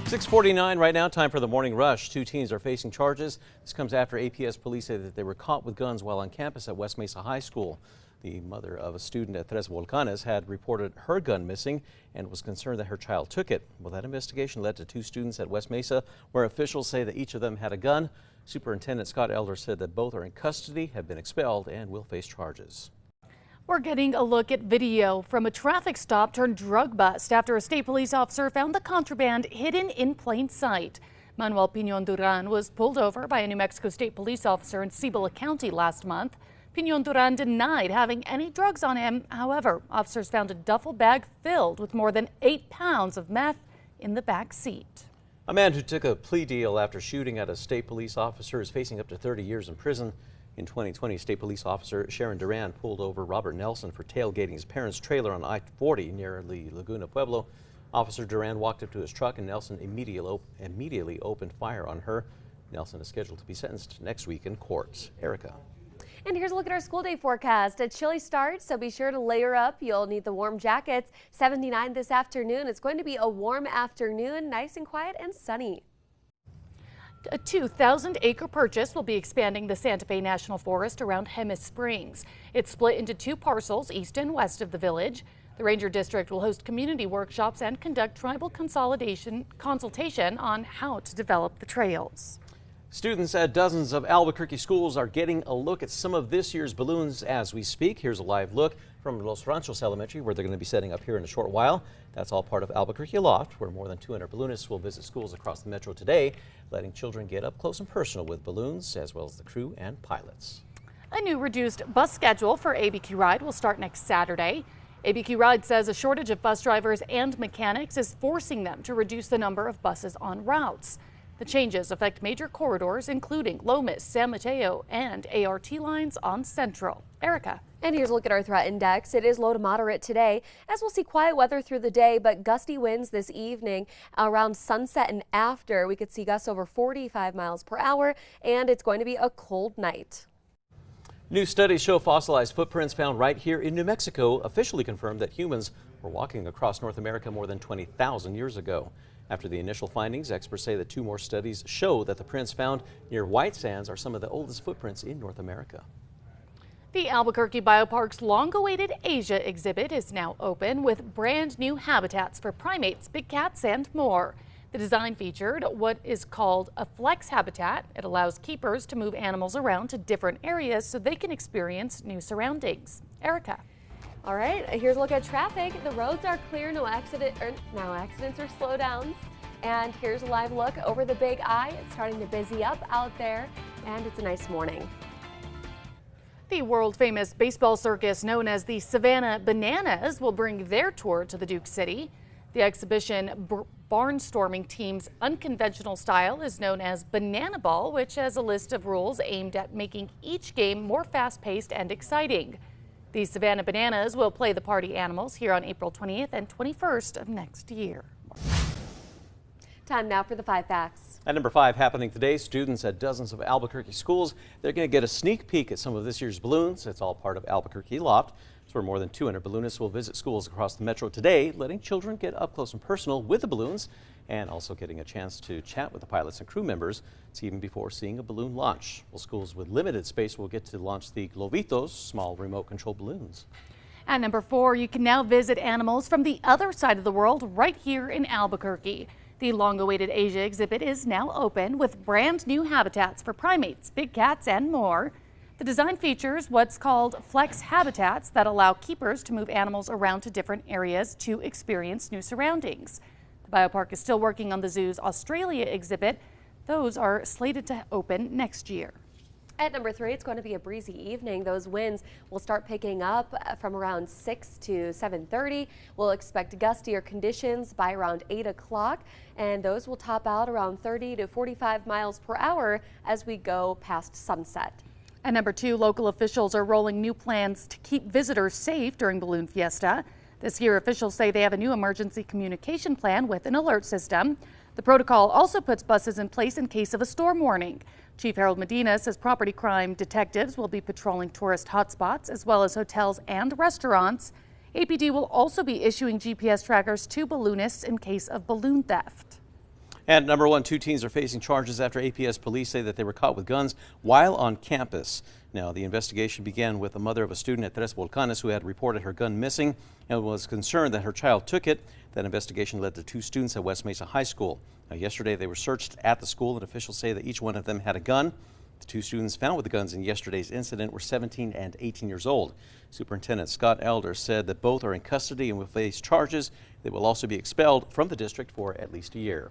6:49 right now, time for the morning rush. Two teens are facing charges. This comes after APS police say that they were caught with guns while on campus at West Mesa High School. The mother of a student at Tres Volcanes had reported her gun missing and was concerned that her child took it. Well, that investigation led to two students at West Mesa where officials say that each of them had a gun. Superintendent Scott Elder said that both are in custody, have been expelled, and will face charges. We're getting a look at video from a traffic stop turned drug bust after a state police officer found the contraband hidden in plain sight. Manuel Piñon Duran was pulled over by a New Mexico State police officer in Cibola County last month. Piñon Duran denied having any drugs on him. However, officers found a duffel bag filled with more than 8 pounds of meth in the back seat. A man who took a plea deal after shooting at a state police officer is facing up to 30 years in prison. In 2020, state police officer Sharon Duran pulled over Robert Nelson for tailgating his parents' trailer on I-40 near the Laguna Pueblo. Officer Duran walked up to his truck and Nelson immediately opened fire on her. Nelson is scheduled to be sentenced next week in court. Erica. And here's a look at our school day forecast. A chilly start, so be sure to layer up. You'll need the warm jackets. 79 this afternoon. It's going to be a warm afternoon, nice and quiet and sunny. A 2,000-acre purchase will be expanding the Santa Fe National Forest around Jemez Springs. It's split into two parcels east and west of the village. The Ranger District will host community workshops and conduct tribal consultation on how to develop the trails. Students at dozens of Albuquerque schools are getting a look at some of this year's balloons as we speak. Here's a live look from Los Ranchos Elementary, where they're going to be setting up here in a short while. That's all part of Albuquerque Aloft, where more than 200 balloonists will visit schools across the metro today, letting children get up close and personal with balloons, as well as the crew and pilots. A new reduced bus schedule for ABQ Ride will start next Saturday. ABQ Ride says a shortage of bus drivers and mechanics is forcing them to reduce the number of buses on routes. The changes affect major corridors, including Lomas, San Mateo, and ART lines on Central. Erica. And here's a look at our threat index. It is low to moderate today, as we'll see quiet weather through the day, but gusty winds this evening around sunset and after. We could see gusts over 45 miles per hour, and it's going to be a cold night. New studies show fossilized footprints found right here in New Mexico officially confirm that humans were walking across North America more than 20,000 years ago. After the initial findings, experts say that two more studies show that the prints found near White Sands are some of the oldest footprints in North America. The Albuquerque Biopark's long-awaited Asia exhibit is now open with brand new habitats for primates, big cats, and more. The design featured what is called a flex habitat. It allows keepers to move animals around to different areas so they can experience new surroundings. Erica. All right, here's a look at traffic. The roads are clear, no accidents or slowdowns. And here's a live look over the Big I. It's starting to busy up out there, and it's a nice morning. The world-famous baseball circus known as the Savannah Bananas will bring their tour to the Duke City. The exhibition Barnstorming Team's unconventional style is known as Banana Ball, which has a list of rules aimed at making each game more fast-paced and exciting. The Savannah Bananas will play the party animals here on April 20th and 21st of next year. Time now for the 5 facts. At number 5, happening today, students at dozens of Albuquerque schools, they're going to get a sneak peek at some of this year's balloons. It's all part of Albuquerque Aloft. It's where more than 200 balloonists will visit schools across the metro today, letting children get up close and personal with the balloons and also getting a chance to chat with the pilots and crew members. It's even before seeing a balloon launch. Well, schools with limited space will get to launch the Globitos, small remote control balloons. At number 4, you can now visit animals from the other side of the world right here in Albuquerque. The long-awaited Asia exhibit is now open with brand new habitats for primates, big cats, and more. The design features what's called flex habitats that allow keepers to move animals around to different areas to experience new surroundings. The biopark is still working on the zoo's Australia exhibit. Those are slated to open next year. At number 3, it's going to be a breezy evening. Those winds will start picking up from around 6 to 7:30. We'll expect gustier conditions by around 8 o'clock, and those will top out around 30 to 45 miles per hour as we go past sunset. At number 2, local officials are rolling new plans to keep visitors safe during Balloon Fiesta. This year, officials say they have a new emergency communication plan with an alert system. The protocol also puts buses in place in case of a storm warning. Chief Harold Medina says property crime detectives will be patrolling tourist hotspots as well as hotels and restaurants. APD will also be issuing GPS trackers to balloonists in case of balloon theft. And number one, 2 teens are facing charges after APS police say that they were caught with guns while on campus. Now, the investigation began with the mother of a student at Tres Volcanes who had reported her gun missing and was concerned that her child took it. That investigation led to 2 students at West Mesa High School. Now, yesterday they were searched at the school and officials say that each one of them had a gun. The 2 students found with the guns in yesterday's incident were 17 and 18 years old. Superintendent Scott Elder said that both are in custody and will face charges. They will also be expelled from the district for at least a year.